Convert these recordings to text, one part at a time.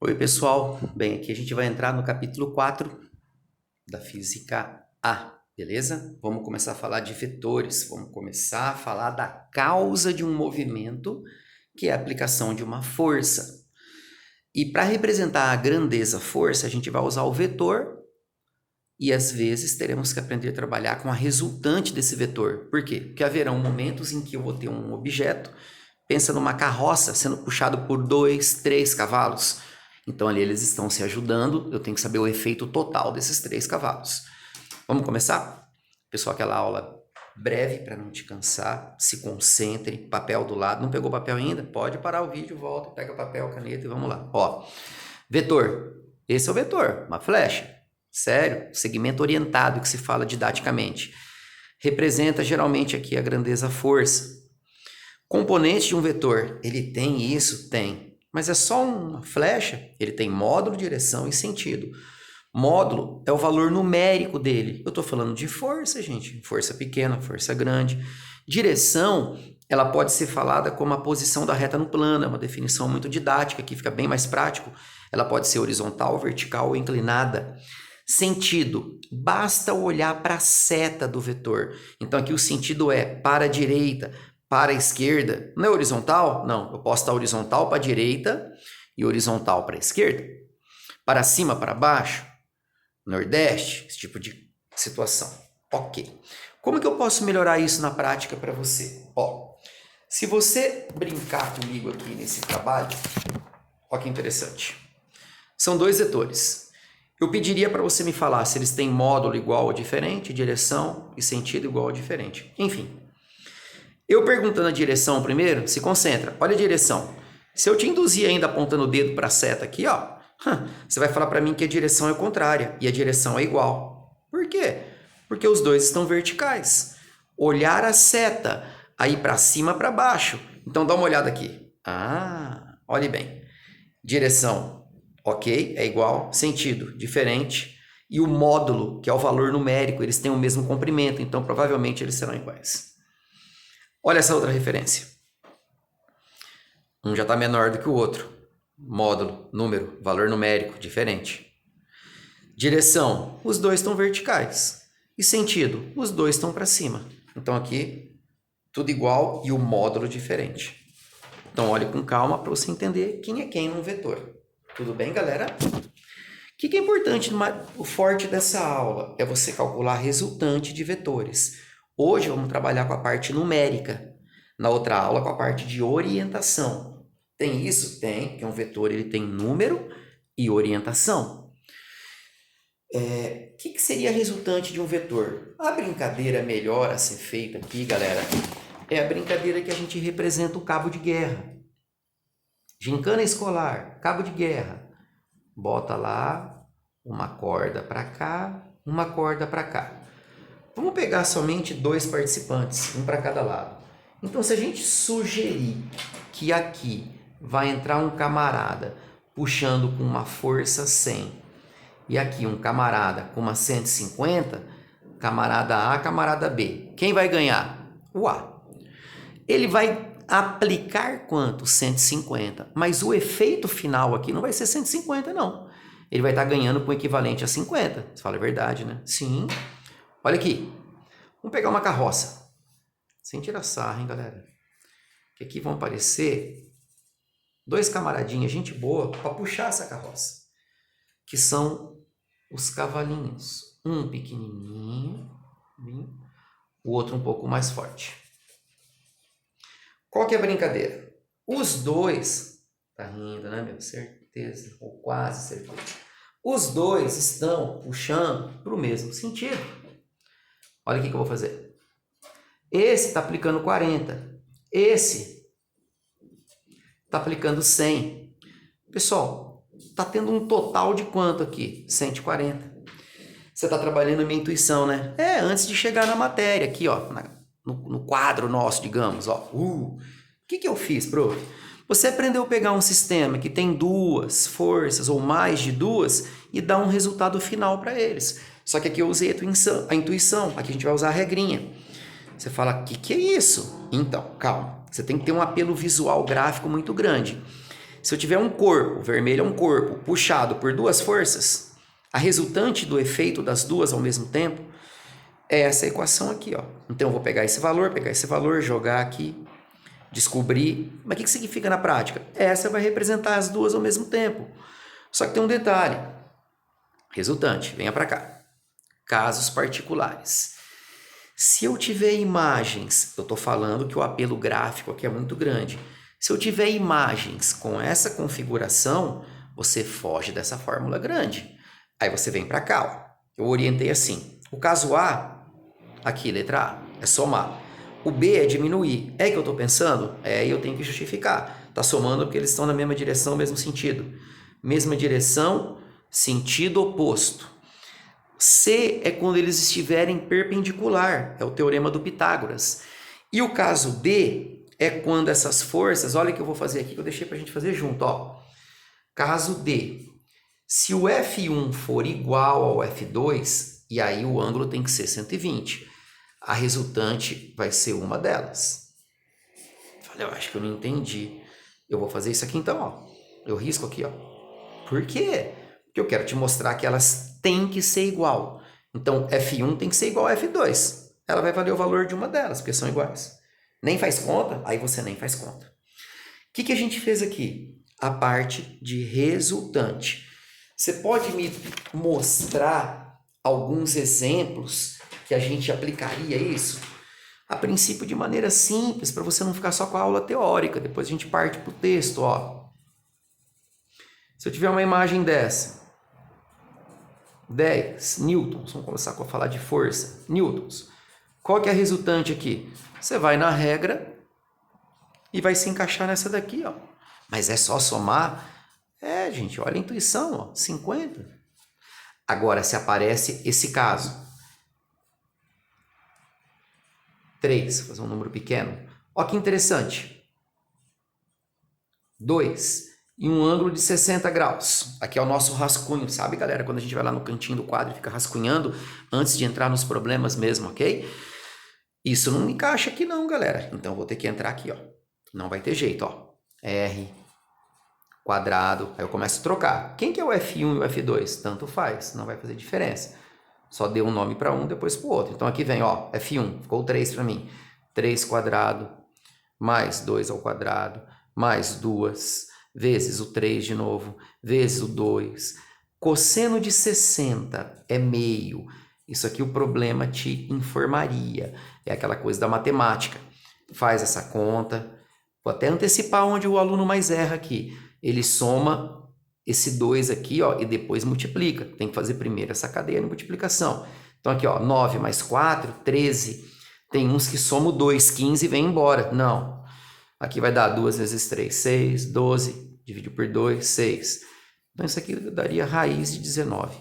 Oi, pessoal. Bem, aqui a gente vai entrar no capítulo 4 da Física A, beleza? Vamos começar a falar de vetores, vamos começar a falar da causa de um movimento, que é a aplicação de uma força. E para representar a grandeza força, a gente vai usar o vetor e às vezes teremos que aprender a trabalhar com a resultante desse vetor. Por quê? Porque haverão momentos em que eu vou ter um objeto, pensa numa carroça sendo puxado por 2, 3 cavalos. Então ali eles estão se ajudando, eu tenho que saber o efeito total desses 3 cavalos. Vamos começar? Pessoal, aquela aula breve para não te cansar, se concentre, papel do lado. Não pegou papel ainda? Pode parar o vídeo, volta, pega papel, caneta e vamos lá. Ó, vetor. Esse é o vetor, uma flecha. Sério, segmento orientado que se fala didaticamente. Representa geralmente aqui a grandeza força. Componente de um vetor, ele tem isso? Tem. Mas é só uma flecha? Ele tem módulo, direção e sentido. Módulo é o valor numérico dele. Eu estou falando de força, gente. Força pequena, força grande. Direção, ela pode ser falada como a posição da reta no plano. É uma definição muito didática, que fica bem mais prático. Ela pode ser horizontal, vertical ou inclinada. Sentido, basta olhar para a seta do vetor. Então aqui o sentido é para a direita, para a esquerda. Não é horizontal? Não, eu posso estar horizontal para a direita e horizontal para a esquerda. Para cima, para baixo, nordeste, esse tipo de situação. Ok. Como que eu posso melhorar isso na prática para você? Ó, se você brincar comigo aqui nesse trabalho, ó que interessante. São 2 vetores. Eu pediria para você me falar se eles têm módulo igual ou diferente, direção e sentido igual ou diferente. Enfim, eu perguntando a direção primeiro, se concentra. Olha a direção. Se eu te induzir ainda apontando o dedo para a seta aqui, ó, você vai falar para mim que a direção é contrária e a direção é igual. Por quê? Porque os dois estão verticais. Olhar a seta, aí para cima, para baixo. Então dá uma olhada aqui. Ah, olhe bem. Direção, ok, é igual. Sentido, diferente. E o módulo, que é o valor numérico, eles têm o mesmo comprimento, então provavelmente eles serão iguais. Olha essa outra referência. Um já está menor do que o outro. Módulo, número, valor numérico, diferente. Direção, os dois estão verticais. E sentido, os dois estão para cima. Então aqui, tudo igual e o módulo diferente. Então olhe com calma para você entender quem é quem num vetor. Tudo bem, galera? O que é importante, o forte dessa aula é você calcular a resultante de vetores. Hoje vamos trabalhar com a parte numérica. Na outra aula com a parte de orientação. Tem isso? Tem, que é um vetor, ele tem número e orientação. O que seria a resultante de um vetor? A brincadeira melhor a ser feita aqui, galera, é a brincadeira que a gente representa o cabo de guerra. Gincana escolar, cabo de guerra. Bota lá uma corda para cá, uma corda para cá. Vamos pegar somente 2 participantes, um para cada lado. Então, se a gente sugerir que aqui vai entrar um camarada puxando com uma força 100 e aqui um camarada com uma 150, camarada A, camarada B, quem vai ganhar? O A. Ele vai aplicar quanto? 150. Mas o efeito final aqui não vai ser 150, não. Ele vai estar ganhando com o equivalente a 50. Você fala a verdade, né? Sim. Olha aqui. Vamos pegar uma carroça. Sem tirar sarro, hein, galera? Que aqui vão aparecer 2 camaradinhas, gente boa, para puxar essa carroça. Que são os cavalinhos. Um pequenininho, o outro um pouco mais forte. Qual que é a brincadeira? Os 2, tá rindo, né, meu? Certeza, ou quase certeza. Os 2 estão puxando para o mesmo sentido. Olha aqui que eu vou fazer. Esse está aplicando 40. Esse está aplicando 100. Pessoal, está tendo um total de quanto aqui? 140. Você está trabalhando a minha intuição, né? Antes de chegar na matéria, aqui, ó, no quadro nosso, digamos, ó. O que eu fiz, prof? Você aprendeu a pegar um sistema que tem 2 forças ou mais de 2 e dar um resultado final para eles. Só que aqui eu usei a intuição, aqui a gente vai usar a regrinha. Você fala, o que é isso? Então, calma. Você tem que ter um apelo visual gráfico muito grande. Se eu tiver um corpo, vermelho é um corpo, puxado por duas forças, a resultante do efeito das duas ao mesmo tempo é essa equação aqui, ó. Então eu vou pegar esse valor, jogar aqui, descobrir. Mas o que significa na prática? Essa vai representar as duas ao mesmo tempo. Só que tem um detalhe. Resultante, venha para cá. Casos particulares. Se eu tiver imagens, eu estou falando que o apelo gráfico aqui é muito grande. Se eu tiver imagens com essa configuração, você foge dessa fórmula grande. Aí você vem para cá, ó. Eu orientei assim. O caso A, aqui, letra A, é somar. O B é diminuir. É que eu estou pensando? É, eu tenho que justificar. Está somando porque eles estão na mesma direção, mesmo sentido. Mesma direção, sentido oposto. C é quando eles estiverem perpendicular. É o teorema do Pitágoras. E o caso D é quando essas forças... Olha o que eu vou fazer aqui, que eu deixei para a gente fazer junto, ó. Caso D. Se o F1 for igual ao F2, e aí o ângulo tem que ser 120. A resultante vai ser uma delas. Falei, eu acho que eu não entendi. Eu vou fazer isso aqui então, ó. Eu risco aqui, ó. Por quê? Porque eu quero te mostrar que elas têm que ser igual. Então, F1 tem que ser igual a F2. Ela vai valer o valor de uma delas, porque são iguais. Nem faz conta? Aí você nem faz conta. O que a gente fez aqui? A parte de resultante. Você pode me mostrar alguns exemplos que a gente aplicaria isso? A princípio de maneira simples, para você não ficar só com a aula teórica. Depois a gente parte para o texto, ó. Se eu tiver uma imagem dessa, 10 newtons, vamos começar a falar de força, newtons. Qual que é a resultante aqui? Você vai na regra e vai se encaixar nessa daqui, ó. Mas é só somar? É, gente, olha a intuição, ó, 50. Agora, se aparece esse caso, 3, vou fazer um número pequeno. Ó que interessante. 2 e um ângulo de 60 graus. Aqui é o nosso rascunho, sabe, galera? Quando a gente vai lá no cantinho do quadro e fica rascunhando antes de entrar nos problemas mesmo, ok? Isso não encaixa aqui não, galera. Então, eu vou ter que entrar aqui, ó. Não vai ter jeito, ó. R quadrado. Aí eu começo a trocar. Quem que é o F1 e o F2? Tanto faz, não vai fazer diferença. Só deu um nome para um, depois para o outro. Então, aqui vem, ó, F1. Ficou 3 para mim. 3 quadrado mais 2 ao quadrado mais 2 vezes o 3 de novo, vezes o 2. Cosseno de 60 é meio. Isso aqui o problema te informaria. É aquela coisa da matemática. Faz essa conta. Vou até antecipar onde o aluno mais erra aqui. Ele soma esse 2 aqui, ó, e depois multiplica. Tem que fazer primeiro essa cadeia de multiplicação. Então aqui, ó, 9 mais 4, 13. Tem uns que somam 2, 15 e vem embora. Não. Aqui vai dar 2 vezes 3, 6, 12, dividido por 2, 6. Então, isso aqui daria raiz de 19.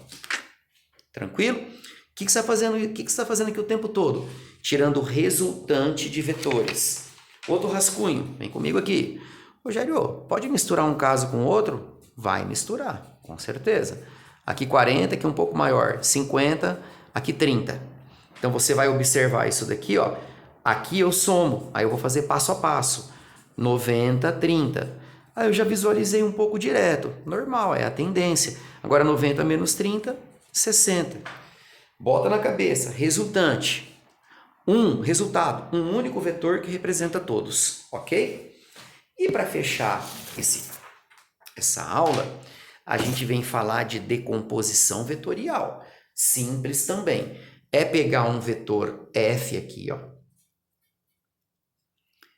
Tranquilo? O que você está fazendo? O que você está fazendo aqui o tempo todo? Tirando o resultante de vetores. Outro rascunho, vem comigo aqui. Rogério, pode misturar um caso com outro? Vai misturar, com certeza. Aqui 40, aqui um pouco maior. 50, aqui 30. Então, você vai observar isso daqui, ó. Aqui eu somo, aí eu vou fazer passo a passo. 90, 30. Aí eu já visualizei um pouco direto. Normal, é a tendência. Agora 90 menos 30, 60. Bota na cabeça. Resultante. Resultado. Um único vetor que representa todos. Ok? E para fechar essa aula, a gente vem falar de decomposição vetorial. Simples também. É pegar um vetor F aqui, ó.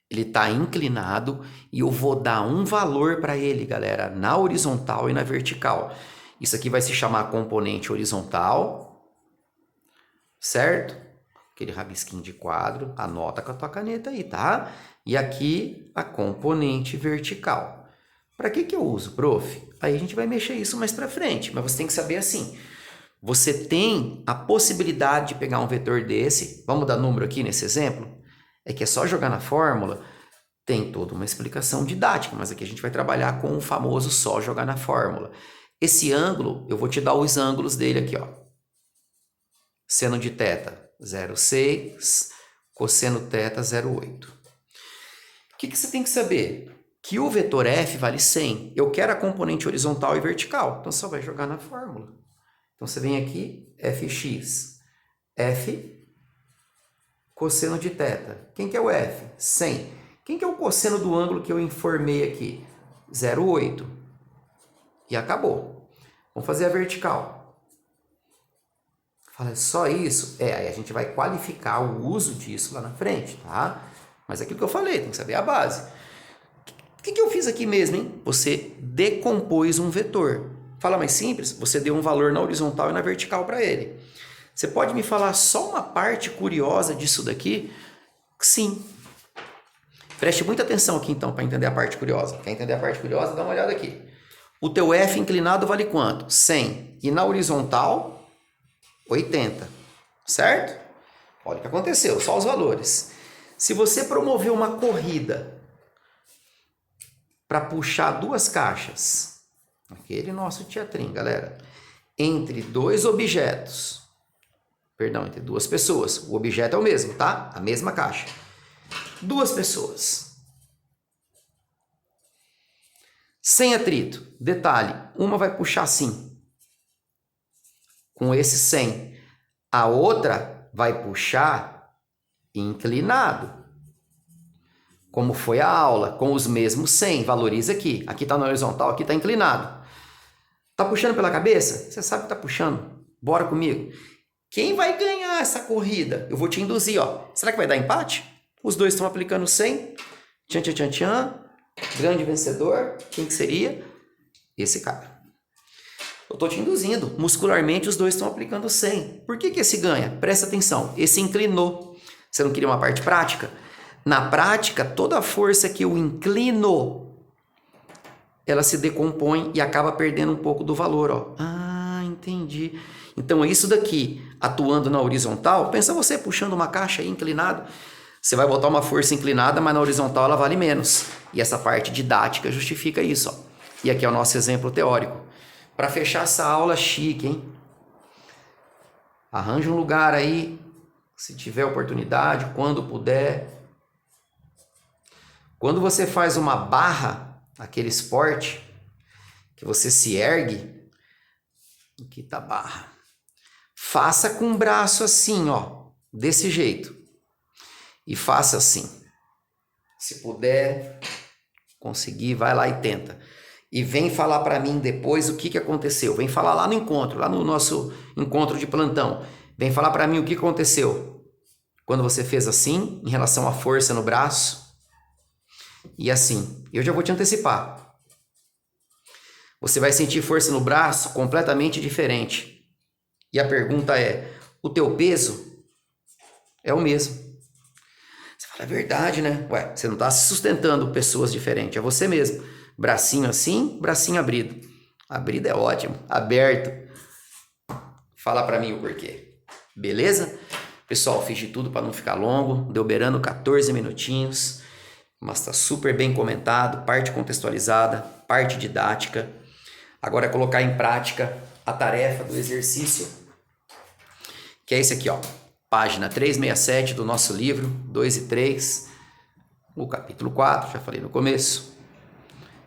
Ele está inclinado e eu vou dar um valor para ele, galera, na horizontal e na vertical. Isso aqui vai se chamar componente horizontal, certo? Aquele rabisquinho de quadro, anota com a tua caneta aí, tá? E aqui a componente vertical. Para que eu uso, prof? Aí a gente vai mexer isso mais para frente, mas você tem que saber assim. Você tem a possibilidade de pegar um vetor desse, vamos dar número aqui nesse exemplo? É que é só jogar na fórmula, tem toda uma explicação didática, mas aqui a gente vai trabalhar com o famoso só jogar na fórmula. Esse ângulo, eu vou te dar os ângulos dele aqui, ó. Seno de θ, 0,6, cosseno θ, 0,8. O que você tem que saber? que o vetor f vale 100. Eu quero a componente horizontal e vertical, então só vai jogar na fórmula. Então você vem aqui, fx, f cosseno de θ. Quem que é o f? 100. Quem que é o cosseno do ângulo que eu informei aqui? 0,8. E acabou. Vamos fazer a vertical. Fala, é só isso? Aí a gente vai qualificar o uso disso lá na frente, tá? Mas aquilo que eu falei, tem que saber a base. O que eu fiz aqui mesmo, hein? Você decompôs um vetor. Fala mais simples, você deu um valor na horizontal e na vertical para ele. Você pode me falar só uma parte curiosa disso daqui? Sim. Preste muita atenção aqui então para entender a parte curiosa. Quer entender a parte curiosa? Dá uma olhada aqui. O teu F inclinado vale quanto? 100. E na horizontal, 80. Certo? Olha o que aconteceu, só os valores. Se você promover uma corrida para puxar duas caixas, aquele nosso teatrinho, galera, entre dois objetos, perdão, entre duas pessoas, o objeto é o mesmo, tá? A mesma caixa. Duas pessoas. Sem atrito. Detalhe, uma vai puxar assim, com esse 100. A outra vai puxar inclinado. Como foi a aula, com os mesmos 100. Valoriza aqui. Aqui está na horizontal, aqui está inclinado. Tá puxando pela cabeça? Você sabe que tá puxando. Bora comigo. Quem vai ganhar essa corrida? Eu vou te induzir, ó. Será que vai dar empate? Os dois estão aplicando 100. Tchan, tchan, tchan, tchan. Grande vencedor. Quem que seria? Esse cara. Eu tô te induzindo. Muscularmente, os dois estão aplicando 100. Por que esse ganha? Presta atenção. Esse inclinou. Você não queria uma parte prática? Na prática, toda a força que eu inclino, ela se decompõe e acaba perdendo um pouco do valor, ó. Ah, entendi. Então, isso daqui, atuando na horizontal, pensa você puxando uma caixa aí inclinado, você vai botar uma força inclinada, mas na horizontal ela vale menos. E essa parte didática justifica isso, ó. E aqui é o nosso exemplo teórico. Para fechar essa aula chique, hein? Arranja um lugar aí, se tiver oportunidade, quando puder. Quando você faz uma barra, aquele esporte, que você se ergue, aqui tá a barra. Faça com o braço assim, ó, desse jeito. E faça assim. Se puder conseguir, vai lá e tenta. E vem falar para mim depois o que aconteceu. Vem falar lá no encontro, lá no nosso encontro de plantão. Vem falar para mim o que aconteceu. Quando você fez assim, em relação à força no braço. E assim, eu já vou te antecipar. Você vai sentir força no braço completamente diferente. E a pergunta é, o teu peso é o mesmo. Você fala, é verdade, né? Ué, você não está se sustentando pessoas diferentes, é você mesmo. Bracinho assim, bracinho abrido. Abrido é ótimo, aberto. Fala para mim o porquê. Beleza? Pessoal, fiz de tudo para não ficar longo. Deu beirando 14 minutinhos. Mas está super bem comentado, parte contextualizada, parte didática. Agora é colocar em prática a tarefa do exercício, que é esse aqui, ó, página 367 do nosso livro, 2 e 3, o capítulo 4, já falei no começo,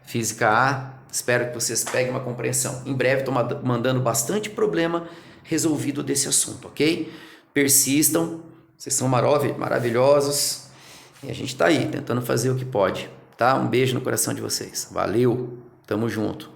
Física A. Espero que vocês peguem uma compreensão. Em breve estou mandando bastante problema resolvido desse assunto, ok? Persistam, vocês são maravilhosos. E a gente tá aí, tentando fazer o que pode, tá? Um beijo no coração de vocês. Valeu, tamo junto.